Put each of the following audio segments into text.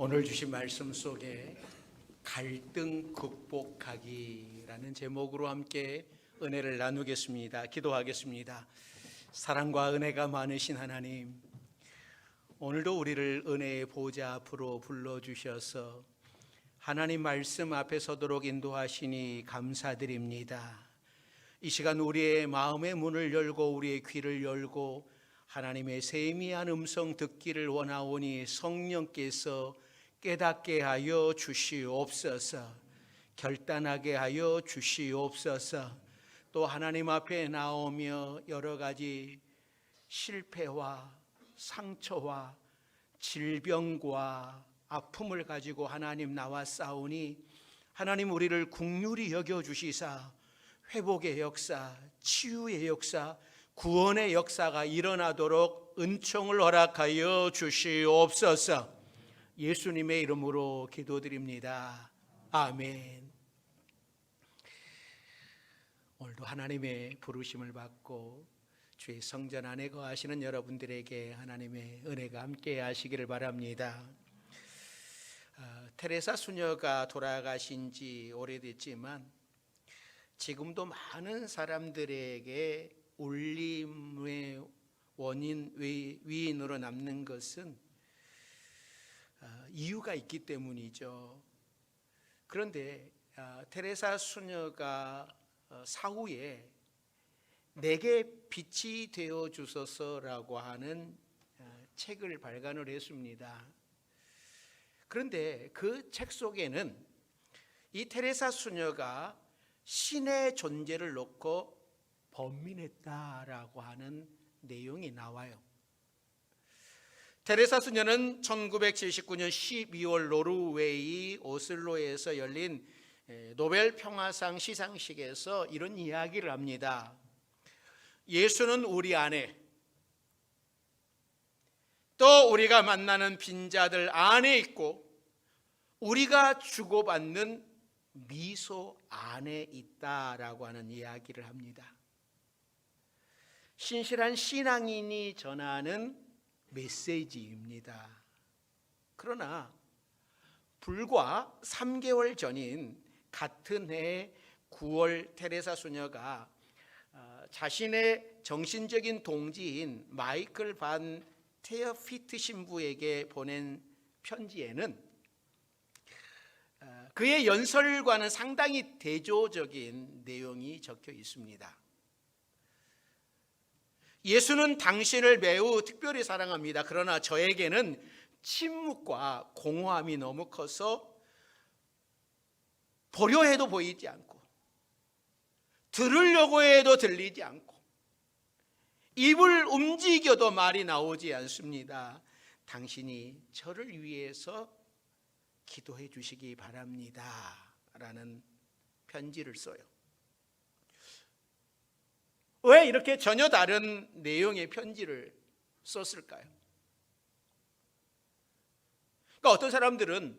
오늘 주신 말씀 속에 갈등 극복하기라는 제목으로 함께 은혜를 나누겠습니다. 기도하겠습니다. 사랑과 은혜가 많으신 하나님, 오늘도 우리를 은혜의 보좌 앞으로 불러주셔서 하나님 말씀 앞에 서도록 인도하시니 감사드립니다. 이 시간 우리의 마음의 문을 열고 우리의 귀를 열고 하나님의 세미한 음성 듣기를 원하오니 성령께서 깨닫게 하여 주시옵소서. 결단하게 하여 주시옵소서. 또 하나님 앞에 나오며 여러 가지 실패와 상처와 질병과 아픔을 가지고 하나님 나와 싸우니 하나님 우리를 긍휼히 여겨 주시사 회복의 역사, 치유의 역사, 구원의 역사가 일어나도록 은총을 허락하여 주시옵소서. 예수님의 이름으로 기도드립니다. 아멘. 오늘도 하나님의 부르심을 받고 주의 성전 안에 거하시는 여러분들에게 하나님의 은혜가 함께 하시기를 바랍니다. 테레사 수녀가 돌아가신 지 오래됐지만 지금도 많은 사람들에게 울림의 원인, 위인으로 남는 것은 이유가 있기 때문이죠. 그런데 테레사 수녀가 사후에 내게 빛이 되어 주소서라고 하는 책을 발간을 했습니다. 그런데 그 책 속에는 이 테레사 수녀가 신의 존재를 놓고 번민했다라고 하는 내용이 나와요. 테레사 수녀는 1979년 12월 노르웨이 오슬로에서 열린 노벨 평화상 시상식에서 이런 이야기를 합니다. 예수는 우리 안에, 또 우리가 만나는 빈자들 안에 있고 우리가 주고받는 미소 안에 있다라고 하는 이야기를 합니다. 신실한 신앙인이 전하는 메시지입니다. 그러나 불과 3개월 전인 같은 해 9월 테레사 수녀가 자신의 정신적인 동지인 마이클 반 테어피트 신부에게 보낸 편지에는 그의 연설과는 상당히 대조적인 내용이 적혀 있습니다. 예수는 당신을 매우 특별히 사랑합니다. 그러나 저에게는 침묵과 공허함이 너무 커서 보려 해도 보이지 않고 들으려고 해도 들리지 않고 입을 움직여도 말이 나오지 않습니다. 당신이 저를 위해서 기도해 주시기 바랍니다 라는 편지를 써요. 왜 이렇게 전혀 다른 내용의 편지를 썼을까요? 그러니까 어떤 사람들은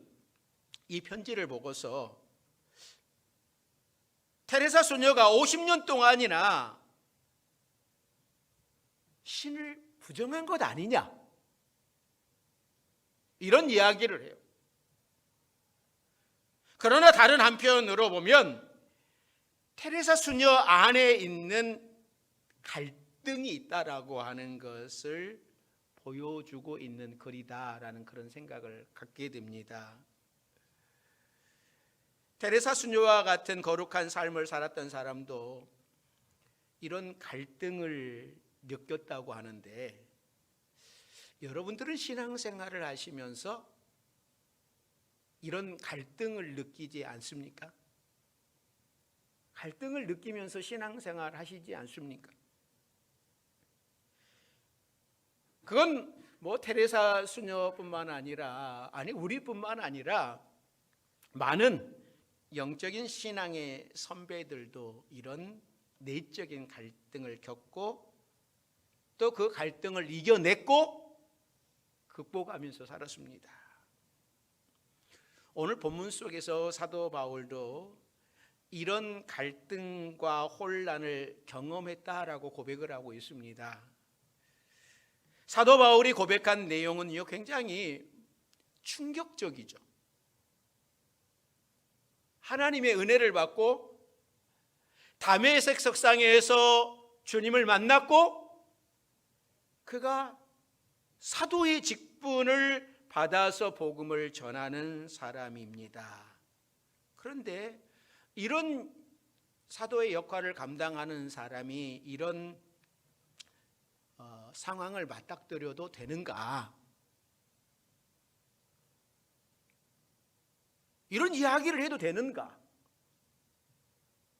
이 편지를 보고서 테레사 수녀가 50년 동안이나 신을 부정한 것 아니냐, 이런 이야기를 해요. 그러나 다른 한편으로 보면 테레사 수녀 안에 있는 갈등이 있다라고 하는 것을 보여주고 있는 글이다라는 그런 생각을 갖게 됩니다. 테레사 수녀와 같은 거룩한 삶을 살았던 사람도 이런 갈등을 느꼈다고 하는데, 여러분들은 신앙생활을 하시면서 이런 갈등을 느끼지 않습니까? 갈등을 느끼면서 신앙생활 하시지 않습니까? 그건 테레사 수녀뿐만 아니라, 우리뿐만 아니라 많은 영적인 신앙의 선배들도 이런 내적인 갈등을 겪고 또 그 갈등을 이겨냈고 극복하면서 살았습니다. 오늘 본문 속에서 사도 바울도 이런 갈등과 혼란을 경험했다라고 고백을 하고 있습니다. 사도 바울이 고백한 내용은요, 굉장히 충격적이죠. 하나님의 은혜를 받고 다메섹 석상에서 주님을 만났고 그가 사도의 직분을 받아서 복음을 전하는 사람입니다. 그런데 이런 사도의 역할을 감당하는 사람이 이런 상황을 맞닥뜨려도 되는가? 이런 이야기를 해도 되는가?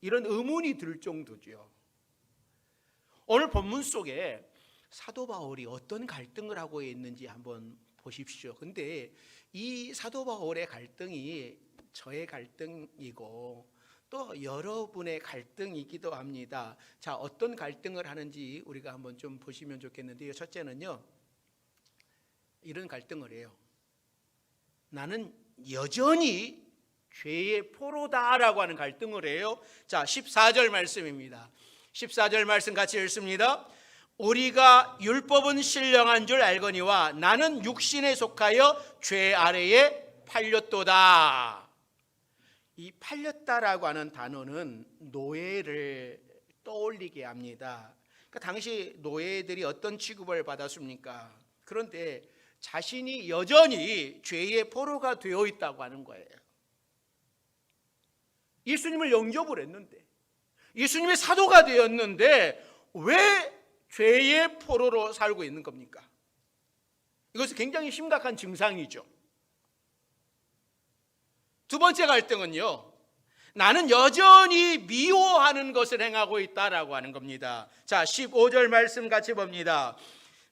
이런 의문이 들 정도죠. 오늘 본문 속에 사도 바울이 어떤 갈등을 하고 있는지 한번 보십시오. 근데 이 사도 바울의 갈등이 저의 갈등이고 또 여러분의 갈등이기도 합니다. 자, 어떤 갈등을 하는지 우리가 한번 좀 보시면 좋겠는데요. 첫째는요, 이런 갈등을 해요. 나는 여전히 죄의 포로다라고 하는 갈등을 해요. 자, 14절 말씀입니다. 14절 말씀 같이 읽습니다. 우리가 율법은 신령한 줄 알거니와 나는 육신에 속하여 죄 아래에 팔렸도다. 이 팔렸다라고 하는 단어는 노예를 떠올리게 합니다. 그러니까 당시 노예들이 어떤 취급을 받았습니까? 그런데 자신이 여전히 죄의 포로가 되어 있다고 하는 거예요. 예수님을 영접을 했는데, 예수님의 사도가 되었는데 왜 죄의 포로로 살고 있는 겁니까? 이것은 굉장히 심각한 증상이죠. 두 번째 갈등은요, 나는 여전히 미워하는 것을 행하고 있다라고 하는 겁니다. 자, 15절 말씀 같이 봅니다.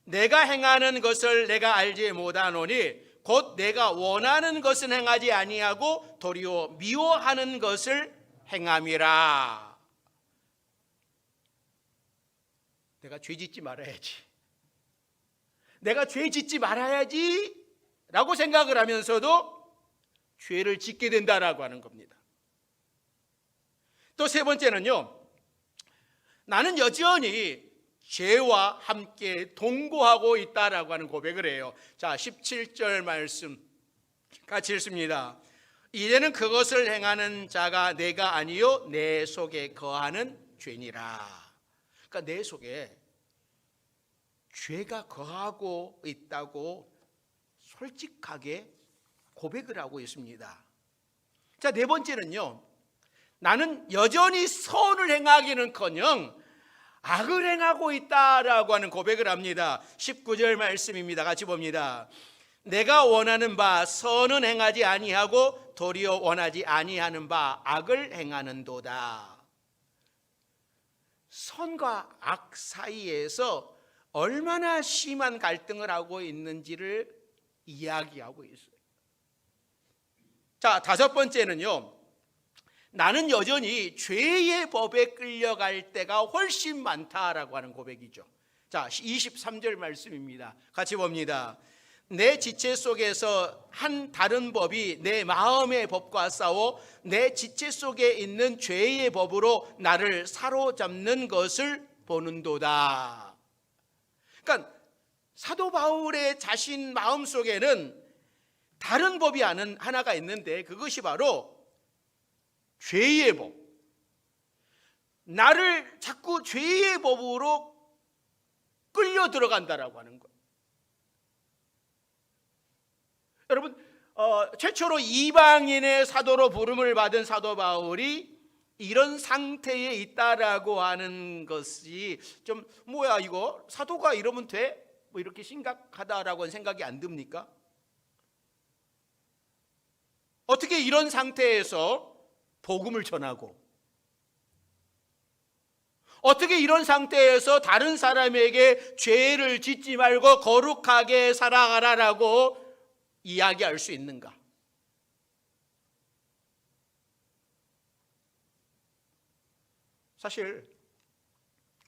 내가 행하는 것을 내가 알지 못하노니 곧 내가 원하는 것은 행하지 아니하고 도리어 미워하는 것을 행함이라. 내가 죄 짓지 말아야지, 내가 죄 짓지 말아야지 라고 생각을 하면서도 죄를 짓게 된다라고 하는 겁니다. 또 세 번째는요, 나는 여전히 죄와 함께 동거하고 있다라고 하는 고백을 해요. 자, 17절 말씀 같이 읽습니다. 이제는 그것을 행하는 자가 내가 아니요 내 속에 거하는 죄니라. 그러니까 내 속에 죄가 거하고 있다고 솔직하게 고백을 하고 있습니다. 자, 네 번째는요, 나는 여전히 선을 행하기는커녕 악을 행하고 있다라고 하는 고백을 합니다. 19절 말씀입니다. 같이 봅니다. 내가 원하는 바 선은 행하지 아니하고 도리어 원하지 아니하는 바 악을 행하는도다. 선과 악 사이에서 얼마나 심한 갈등을 하고 있는지를 이야기하고 있어요. 자, 다섯 번째는요, 나는 여전히 죄의 법에 끌려갈 때가 훨씬 많다라고 하는 고백이죠. 자, 23절 말씀입니다. 같이 봅니다. 내 지체 속에서 한 다른 법이 내 마음의 법과 싸워 내 지체 속에 있는 죄의 법으로 나를 사로잡는 것을 보는도다. 그러니까 사도 바울의 자신 마음속에는 다른 법이 하나가 있는데 그것이 바로 죄의 법. 나를 자꾸 죄의 법으로 끌려 들어간다라고 하는 거예요. 여러분, 최초로 이방인의 사도로 부름을 받은 사도 바울이 이런 상태에 있다라고 하는 것이 좀 뭐야 이거 사도가 이러면 돼? 뭐 이렇게 심각하다라고 생각이 안 듭니까? 어떻게 이런 상태에서 복음을 전하고 어떻게 이런 상태에서 다른 사람에게 죄를 짓지 말고 거룩하게 살아가라라고 이야기할 수 있는가? 사실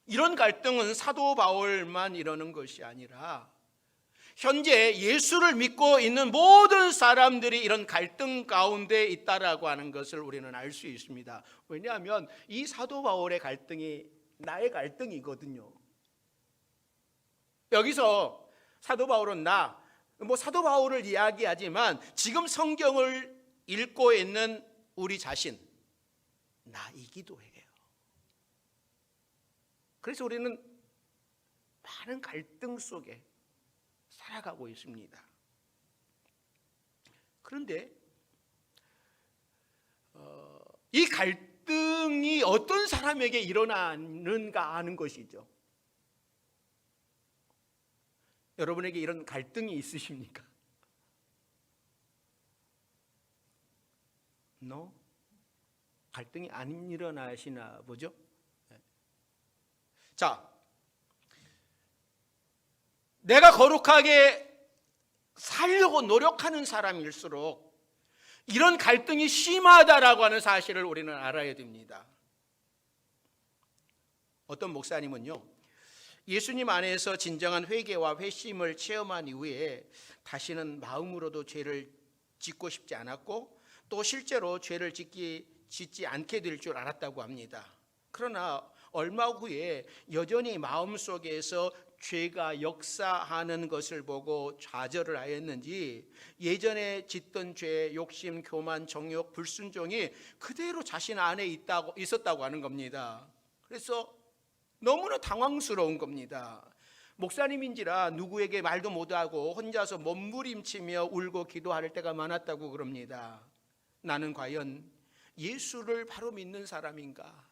이런 갈등은 사도 바울만 이러는 것이 아니라 현재 예수를 믿고 있는 모든 사람들이 이런 갈등 가운데 있다라고 하는 것을 우리는 알 수 있습니다. 왜냐하면 이 사도 바울의 갈등이 나의 갈등이거든요. 여기서 사도 바울은 사도 바울을 이야기하지만 지금 성경을 읽고 있는 우리 자신, 나이기도 해요. 그래서 우리는 많은 갈등 속에 살아가고 있습니다. 그런데 이 갈등이 어떤 사람에게 일어나는가 하는 것이죠. 여러분에게 이런 갈등이 있으십니까? No? 갈등이 안 일어나시나 보죠? 자, 내가 거룩하게 살려고 노력하는 사람일수록 이런 갈등이 심하다라고 하는 사실을 우리는 알아야 됩니다. 어떤 목사님은요, 예수님 안에서 진정한 회개와 회심을 체험한 이후에 다시는 마음으로도 죄를 짓고 싶지 않았고 또 실제로 죄를 짓지 않게 될 줄 알았다고 합니다. 그러나 얼마 후에 여전히 마음속에서 죄가 역사하는 것을 보고 좌절을 하였는지 예전에 짓던 죄, 욕심, 교만, 정욕, 불순종이 그대로 자신 안에 있었다고 하는 겁니다. 그래서 너무나 당황스러운 겁니다. 목사님인지라 누구에게 말도 못하고 혼자서 몸부림치며 울고 기도할 때가 많았다고 그럽니다. 나는 과연 예수를 바로 믿는 사람인가?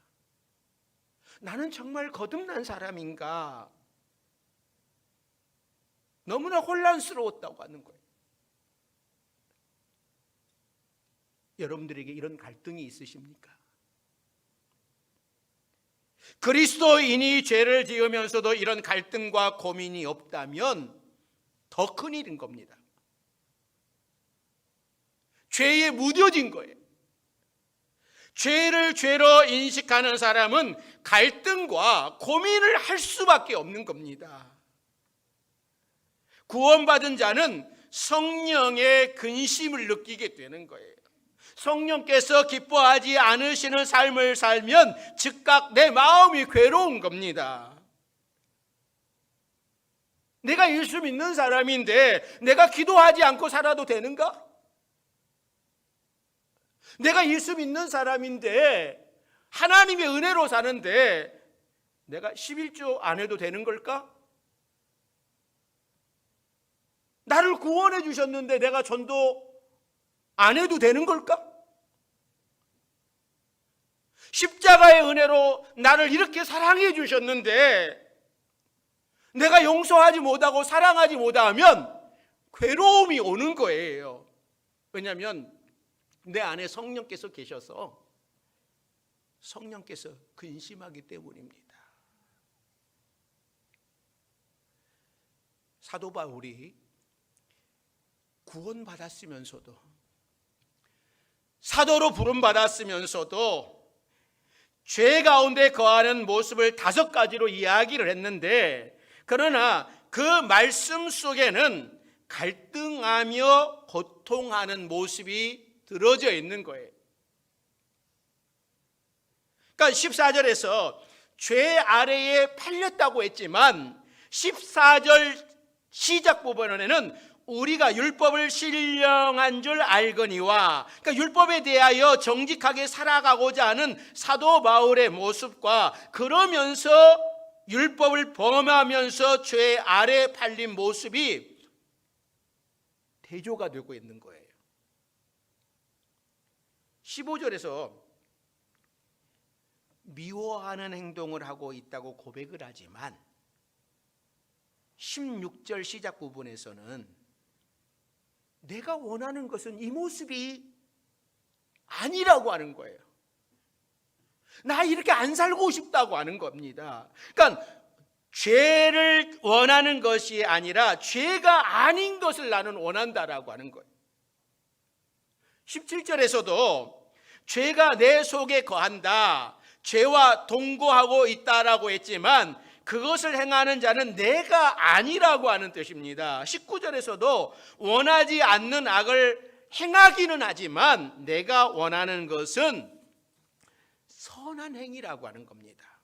나는 정말 거듭난 사람인가? 너무나 혼란스러웠다고 하는 거예요. 여러분들에게 이런 갈등이 있으십니까? 그리스도인이 죄를 지으면서도 이런 갈등과 고민이 없다면 더 큰일인 겁니다. 죄에 무뎌진 거예요. 죄를 죄로 인식하는 사람은 갈등과 고민을 할 수밖에 없는 겁니다. 구원받은 자는 성령의 근심을 느끼게 되는 거예요. 성령께서 기뻐하지 않으시는 삶을 살면 즉각 내 마음이 괴로운 겁니다. 내가 예수 믿는 사람인데 내가 기도하지 않고 살아도 되는가? 내가 예수 믿는 사람인데 하나님의 은혜로 사는데 내가 11조 안 해도 되는 걸까? 나를 구원해 주셨는데 내가 전도 안 해도 되는 걸까? 십자가의 은혜로 나를 이렇게 사랑해 주셨는데 내가 용서하지 못하고 사랑하지 못하면 괴로움이 오는 거예요. 왜냐하면 내 안에 성령께서 계셔서 성령께서 근심하기 때문입니다. 사도 바울이 구원받았으면서도 사도로 부름받았으면서도 죄 가운데 거하는 모습을 5가지로 이야기를 했는데 그러나 그 말씀 속에는 갈등하며 고통하는 모습이 들어져 있는 거예요. 그러니까 14절에서 죄 아래에 팔렸다고 했지만 14절 시작 부분에는 우리가 율법을 신령한 줄 알거니와, 그러니까 율법에 대하여 정직하게 살아가고자 하는 사도 바울의 모습과 그러면서 율법을 범하면서 죄 아래 팔린 모습이 대조가 되고 있는 거예요. 15절에서 미워하는 행동을 하고 있다고 고백을 하지만 16절 시작 부분에서는 내가 원하는 것은 이 모습이 아니라고 하는 거예요. 나 이렇게 안 살고 싶다고 하는 겁니다. 그러니까 죄를 원하는 것이 아니라 죄가 아닌 것을 나는 원한다라고 하는 거예요. 17절에서도 죄가 내 속에 거한다, 죄와 동거하고 있다라고 했지만 그것을 행하는 자는 내가 아니라고 하는 뜻입니다. 19절에서도 원하지 않는 악을 행하기는 하지만 내가 원하는 것은 선한 행위라고 하는 겁니다.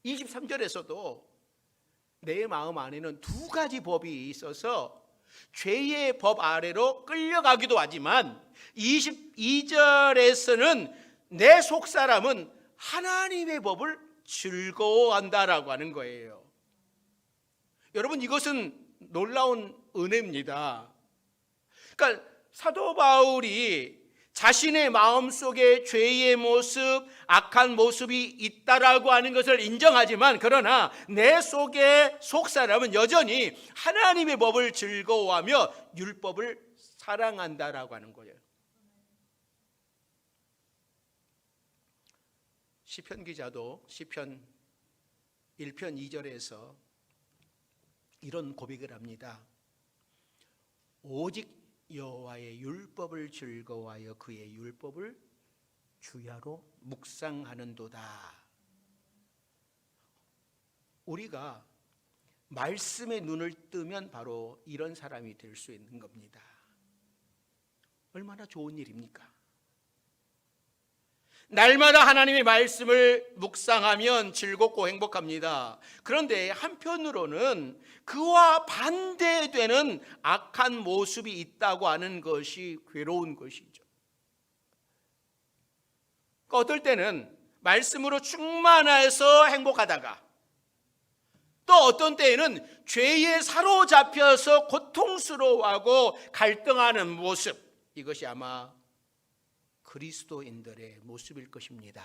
23절에서도 내 마음 안에는 두 가지 법이 있어서 죄의 법 아래로 끌려가기도 하지만 22절에서는 내 속사람은 하나님의 법을 즐거워한다라고 하는 거예요. 여러분, 이것은 놀라운 은혜입니다. 그러니까 사도 바울이 자신의 마음속에 죄의 모습, 악한 모습이 있다라고 하는 것을 인정하지만, 그러나 내 속에 속사람은 여전히 하나님의 법을 즐거워하며 율법을 사랑한다라고 하는 거예요. 시편 기자도 시편 1편 2절에서 이런 고백을 합니다. 오직 여호와의 율법을 즐거워하여 그의 율법을 주야로 묵상하는도다. 우리가 말씀에 눈을 뜨면 바로 이런 사람이 될 수 있는 겁니다. 얼마나 좋은 일입니까? 날마다 하나님의 말씀을 묵상하면 즐겁고 행복합니다. 그런데 한편으로는 그와 반대되는 악한 모습이 있다고 하는 것이 괴로운 것이죠. 어떨 때는 말씀으로 충만해서 행복하다가, 또 어떤 때에는 죄에 사로잡혀서 고통스러워하고 갈등하는 모습, 이것이 아마 그리스도인들의 모습일 것입니다.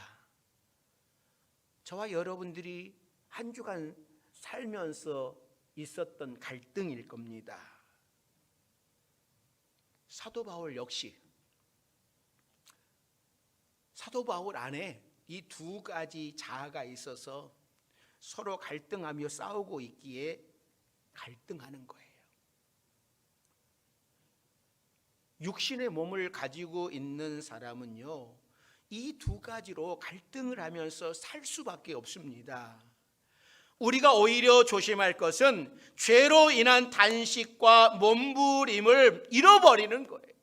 저와 여러분들이 한 주간 살면서 있었던 갈등일 겁니다. 사도 바울 역시 사도 바울 안에 이 두 가지 자아가 있어서 서로 갈등하며 싸우고 있기에 갈등하는 거예요. 육신의 몸을 가지고 있는 사람은요, 이 두 가지로 갈등을 하면서 살 수밖에 없습니다. 우리가 오히려 조심할 것은 죄로 인한 단식과 몸부림을 잃어버리는 거예요.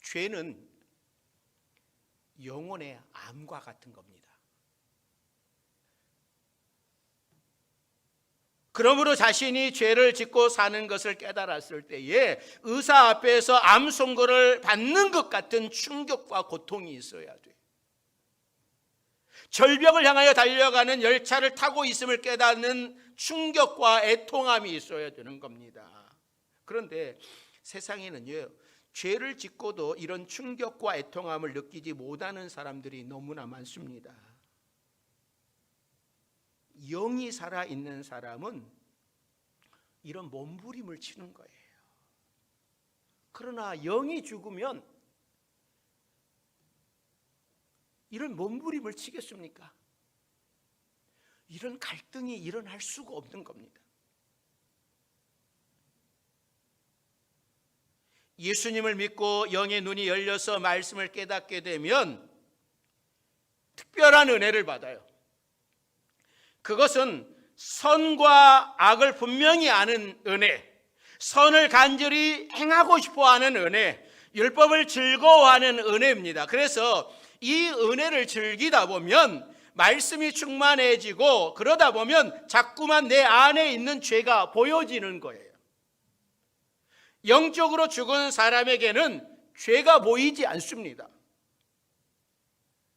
죄는 영혼의 암과 같은 겁니다. 그러므로 자신이 죄를 짓고 사는 것을 깨달았을 때에 의사 앞에서 암 선고를 받는 것 같은 충격과 고통이 있어야 돼. 절벽을 향하여 달려가는 열차를 타고 있음을 깨닫는 충격과 애통함이 있어야 되는 겁니다. 그런데 세상에는요, 죄를 짓고도 이런 충격과 애통함을 느끼지 못하는 사람들이 너무나 많습니다. 영이 살아있는 사람은 이런 몸부림을 치는 거예요. 그러나 영이 죽으면 이런 몸부림을 치겠습니까? 이런 갈등이 일어날 수가 없는 겁니다. 예수님을 믿고 영의 눈이 열려서 말씀을 깨닫게 되면 특별한 은혜를 받아요. 그것은 선과 악을 분명히 아는 은혜, 선을 간절히 행하고 싶어하는 은혜, 율법을 즐거워하는 은혜입니다. 그래서 이 은혜를 즐기다 보면 말씀이 충만해지고, 그러다 보면 자꾸만 내 안에 있는 죄가 보여지는 거예요. 영적으로 죽은 사람에게는 죄가 보이지 않습니다.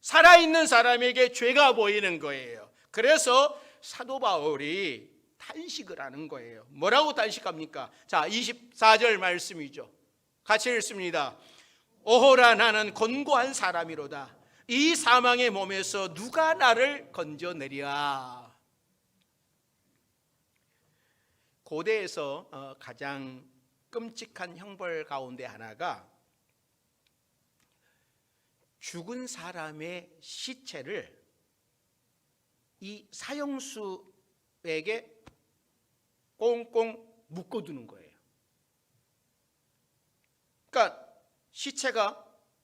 살아있는 사람에게 죄가 보이는 거예요. 그래서 사도 바울이 탄식을 하는 거예요. 뭐라고 탄식합니까? 자, 24절 말씀이죠. 같이 읽습니다. 오호라, 나는 곤고한 사람이로다. 이 사망의 몸에서 누가 나를 건져내랴. 고대에서 가장 끔찍한 형벌 가운데 하나가 죽은 사람의 시체를 이 사형수에게 꽁꽁 묶어두는 거예요. 그러니까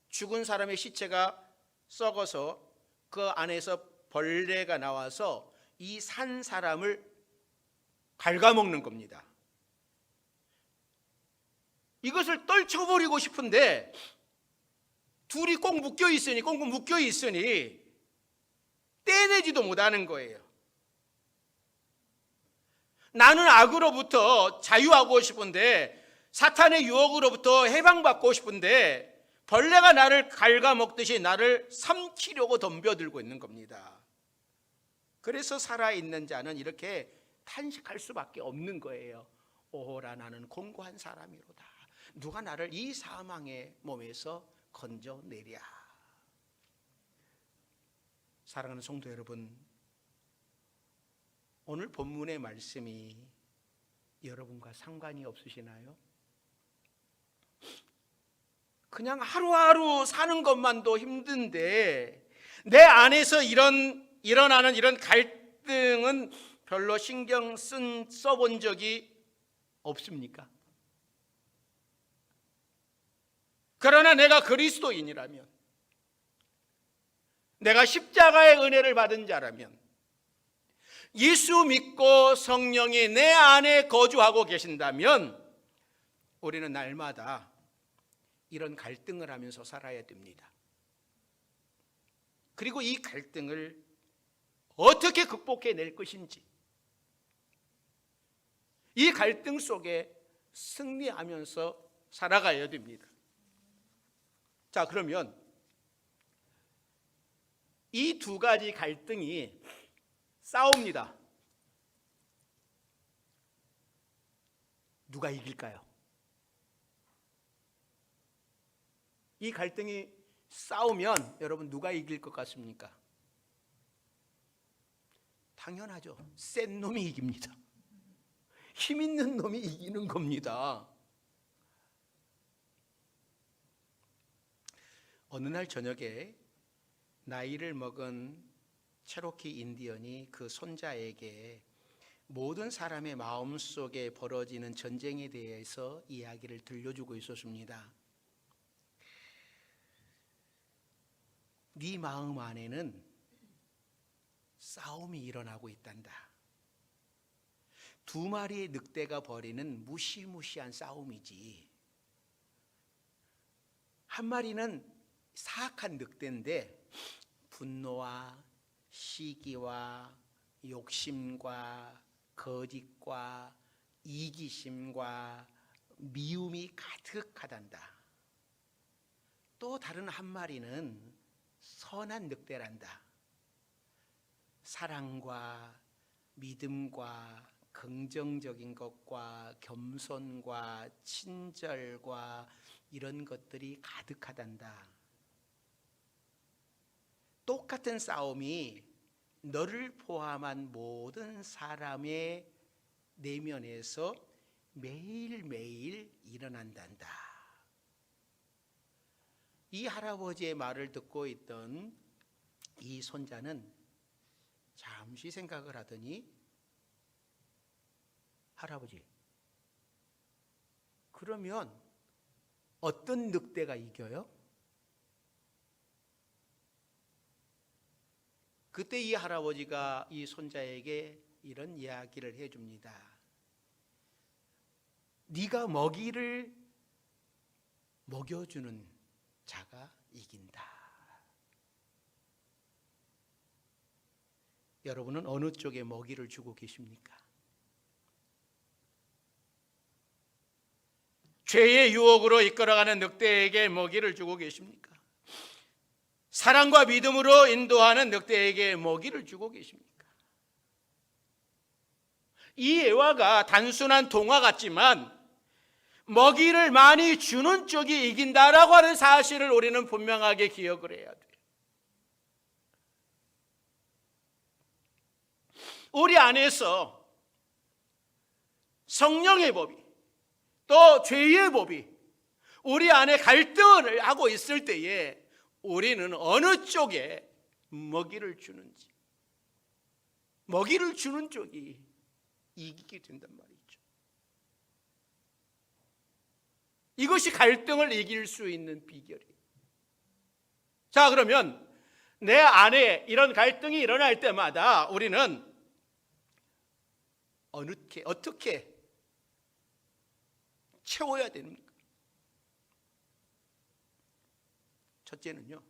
죽은 사람의 시체가 썩어서 그 안에서 벌레가 나와서 이 산 사람을 갉아먹는 겁니다. 이것을 떨쳐버리고 싶은데 둘이 꽁꽁 묶여 있으니 떼내지도 못하는 거예요. 나는 악으로부터 자유하고 싶은데, 사탄의 유혹으로부터 해방받고 싶은데, 벌레가 나를 갉아먹듯이 나를 삼키려고 덤벼들고 있는 겁니다. 그래서 살아있는 자는 이렇게 탄식할 수밖에 없는 거예요. 오호라, 나는 공고한 사람이로다. 누가 나를 이 사망의 몸에서 건져내랴. 사랑하는 성도 여러분, 오늘 본문의 말씀이 여러분과 상관이 없으시나요? 그냥 하루하루 사는 것만도 힘든데 내 안에서 일어나는 이런 갈등은 별로 신경 써본 적이 없습니까? 그러나 내가 그리스도인이라면, 내가 십자가의 은혜를 받은 자라면, 예수 믿고 성령이 내 안에 거주하고 계신다면 우리는 날마다 이런 갈등을 하면서 살아야 됩니다. 그리고 이 갈등을 어떻게 극복해낼 것인지, 이 갈등 속에 승리하면서 살아가야 됩니다. 자, 그러면 이 두 가지 갈등이 싸웁니다. 누가 이길까요? 이 갈등이 싸우면 여러분 누가 이길 것 같습니까? 당연하죠. 센 놈이 이깁니다. 힘 있는 놈이 이기는 겁니다. 어느 날 저녁에 나이를 먹은 체로키 인디언이 그 손자에게 모든 사람의 마음속에 벌어지는 전쟁에 대해서 이야기를 들려주고 있었습니다. 네 마음 안에는 싸움이 일어나고 있단다. 두 마리의 늑대가 벌이는 무시무시한 싸움이지. 한 마리는 사악한 늑대인데 분노와 시기와 욕심과 거짓과 이기심과 미움이 가득하단다. 또 다른 한 마리는 선한 늑대란다. 사랑과 믿음과 긍정적인 것과 겸손과 친절과 이런 것들이 가득하단다. 똑같은 싸움이 너를 포함한 모든 사람의 내면에서 매일매일 일어난단다. 이 할아버지의 말을 듣고 있던 이 손자는 잠시 생각을 하더니, 할아버지, 그러면 어떤 늑대가 이겨요? 그때 이 할아버지가 이 손자에게 이런 이야기를 해줍니다. 네가 먹이를 먹여주는 자가 이긴다. 여러분은 어느 쪽에 먹이를 주고 계십니까? 죄의 유혹으로 이끌어가는 늑대에게 먹이를 주고 계십니까? 사랑과 믿음으로 인도하는 늑대에게 먹이를 주고 계십니까? 이 애화가 단순한 동화 같지만 먹이를 많이 주는 쪽이 이긴다라고 하는 사실을 우리는 분명하게 기억을 해야 돼요. 우리 안에서 성령의 법이, 또 죄의 법이 우리 안에 갈등을 하고 있을 때에 우리는 어느 쪽에 먹이를 주는지, 먹이를 주는 쪽이 이기게 된단 말이죠. 이것이 갈등을 이길 수 있는 비결이에요. 자, 그러면 내 안에 이런 갈등이 일어날 때마다 우리는 어떻게 채워야 됩니까? 첫째는요,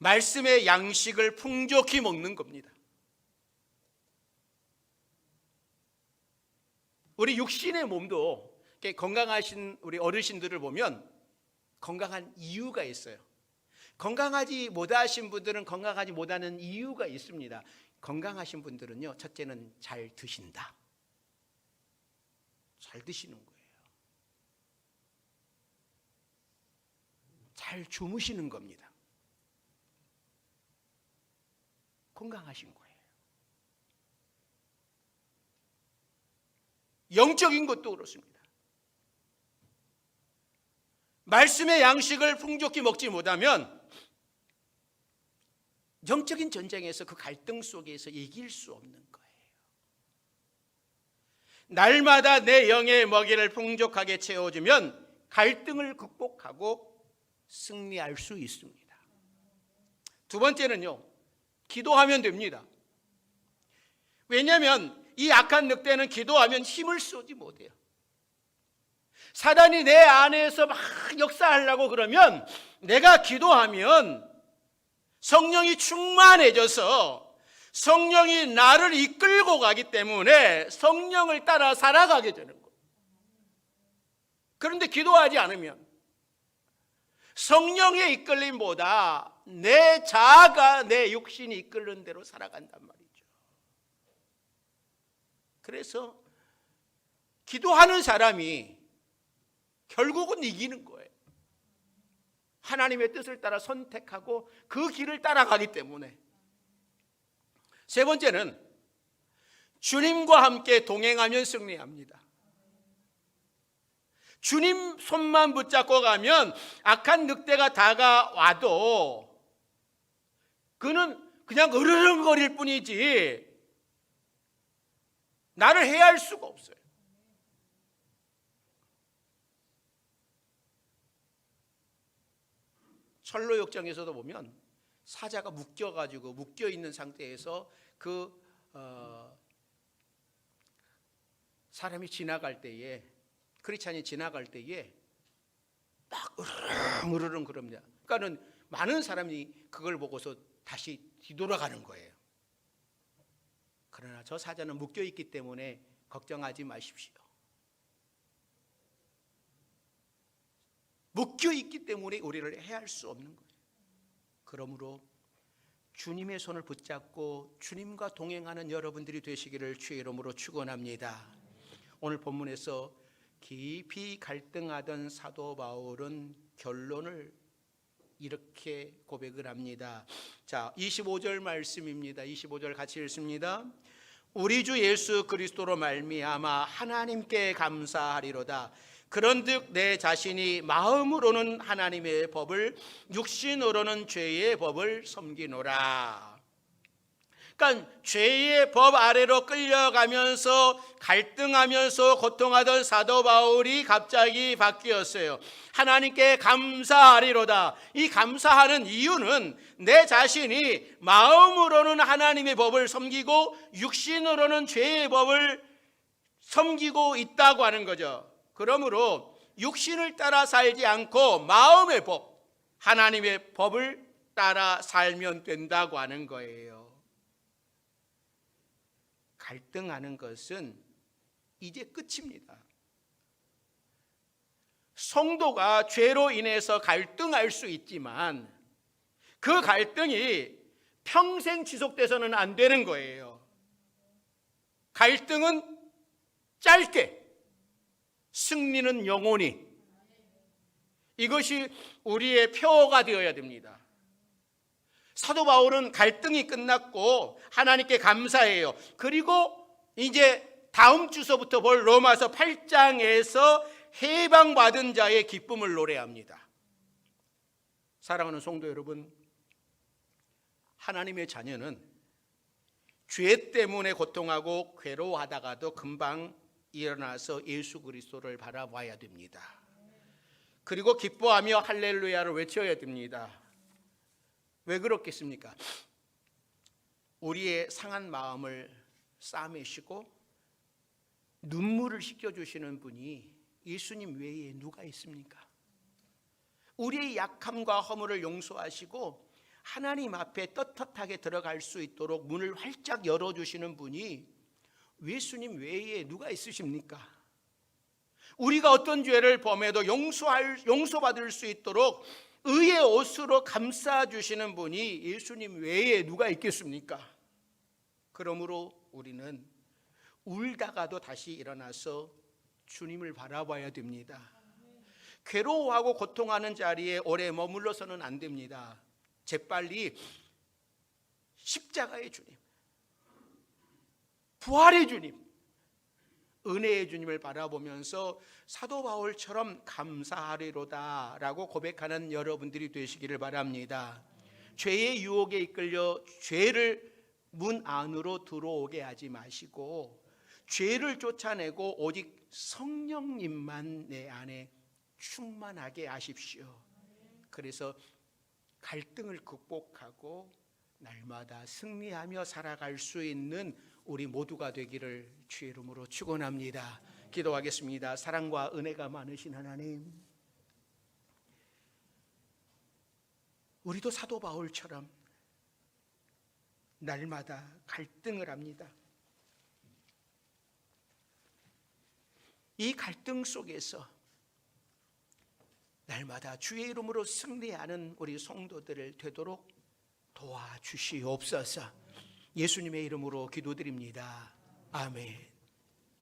말씀의 양식을 풍족히 먹는 겁니다. 우리 육신의 몸도 건강하신 우리 어르신들을 보면 건강한 이유가 있어요. 건강하지 못하신 분들은 건강하지 못하는 이유가 있습니다. 건강하신 분들은요, 첫째는 잘 드신다. 잘 드시는 거예요. 잘 주무시는 겁니다. 건강하신 거예요. 영적인 것도 그렇습니다. 말씀의 양식을 풍족히 먹지 못하면 영적인 전쟁에서 그 갈등 속에서 이길 수 없는 거예요. 날마다 내 영의 먹이를 풍족하게 채워주면 갈등을 극복하고 승리할 수 있습니다. 두 번째는요, 기도하면 됩니다. 왜냐하면 이 악한 늑대는 기도하면 힘을 쏘지 못해요. 사단이 내 안에서 막 역사하려고 그러면 내가 기도하면 성령이 충만해져서 성령이 나를 이끌고 가기 때문에 성령을 따라 살아가게 되는 거예요. 그런데 기도하지 않으면 성령의 이끌림보다 내 자아가, 내 육신이 이끌는 대로 살아간단 말이죠. 그래서 기도하는 사람이 결국은 이기는 거예요. 하나님의 뜻을 따라 선택하고 그 길을 따라가기 때문에. 세 번째는 주님과 함께 동행하면 승리합니다. 주님 손만 붙잡고 가면 악한 늑대가 다가와도 그는 그냥 으르렁거릴 뿐이지 나를 해할 수가 없어요. 철로역정에서도 보면 사자가 묶여 있는 상태에서 사람이 지나갈 때에, 크리스찬이 지나갈 때에 막 으르렁 그럽니다. 그러니까는 많은 사람이 그걸 보고서 다시 뒤돌아가는 거예요. 그러나 저 사자는 묶여 있기 때문에 걱정하지 마십시오. 묶여 있기 때문에 우리를 해할 수 없는 거예요. 그러므로 주님의 손을 붙잡고 주님과 동행하는 여러분들이 되시기를 주의 이름으로 축원합니다. 오늘 본문에서 깊이 갈등하던 사도 바울은 결론을 이렇게 고백을 합니다. 자, 25절 말씀입니다. 25절 같이 읽습니다. 우리 주 예수 그리스도로 말미암아 하나님께 감사하리로다. 그런즉 내 자신이 마음으로는 하나님의 법을, 육신으로는 죄의 법을 섬기노라. 그러니까 죄의 법 아래로 끌려가면서 갈등하면서 고통하던 사도 바울이 갑자기 바뀌었어요. 하나님께 감사하리로다. 이 감사하는 이유는 내 자신이 마음으로는 하나님의 법을 섬기고 육신으로는 죄의 법을 섬기고 있다고 하는 거죠. 그러므로 육신을 따라 살지 않고 마음의 법, 하나님의 법을 따라 살면 된다고 하는 거예요. 갈등하는 것은 이제 끝입니다. 성도가 죄로 인해서 갈등할 수 있지만 그 갈등이 평생 지속돼서는 안 되는 거예요. 갈등은 짧게, 승리는 영원히. 이것이 우리의 표어가 되어야 됩니다. 사도 바울은 갈등이 끝났고 하나님께 감사해요. 그리고 이제 다음 주서부터 볼 로마서 8장에서 해방받은 자의 기쁨을 노래합니다. 사랑하는 성도 여러분, 하나님의 자녀는 죄 때문에 고통하고 괴로워하다가도 금방 일어나서 예수 그리스도를 바라봐야 됩니다. 그리고 기뻐하며 할렐루야를 외쳐야 됩니다. 왜 그렇겠습니까? 우리의 상한 마음을 싸매시고 눈물을 씻겨주시는 분이 예수님 외에 누가 있습니까? 우리의 약함과 허물을 용서하시고 하나님 앞에 떳떳하게 들어갈 수 있도록 문을 활짝 열어주시는 분이 예수님 외에 누가 있으십니까? 우리가 어떤 죄를 범해도 용서받을 수 있도록 의의 옷으로 감싸주시는 분이 예수님 외에 누가 있겠습니까? 그러므로 우리는 울다가도 다시 일어나서 주님을 바라봐야 됩니다. 괴로워하고 고통하는 자리에 오래 머물러서는 안 됩니다. 재빨리 십자가의 주님, 부활의 주님, 은혜의 주님을 바라보면서 사도 바울처럼 감사하리로다 라고 고백하는 여러분들이 되시기를 바랍니다. 죄의 유혹에 이끌려 죄를 문 안으로 들어오게 하지 마시고 죄를 쫓아내고 오직 성령님만 내 안에 충만하게 하십시오. 그래서 갈등을 극복하고 날마다 승리하며 살아갈 수 있는 우리 모두가 되기를 주의 이름으로 축원합니다. 기도하겠습니다. 사랑과 은혜가 많으신 하나님, 우리도 사도 바울처럼 날마다 갈등을 합니다. 이 갈등 속에서 날마다 주의 이름으로 승리하는 우리 성도들을 되도록 도와주시옵소서. 예수님의 이름으로 기도드립니다. 아멘.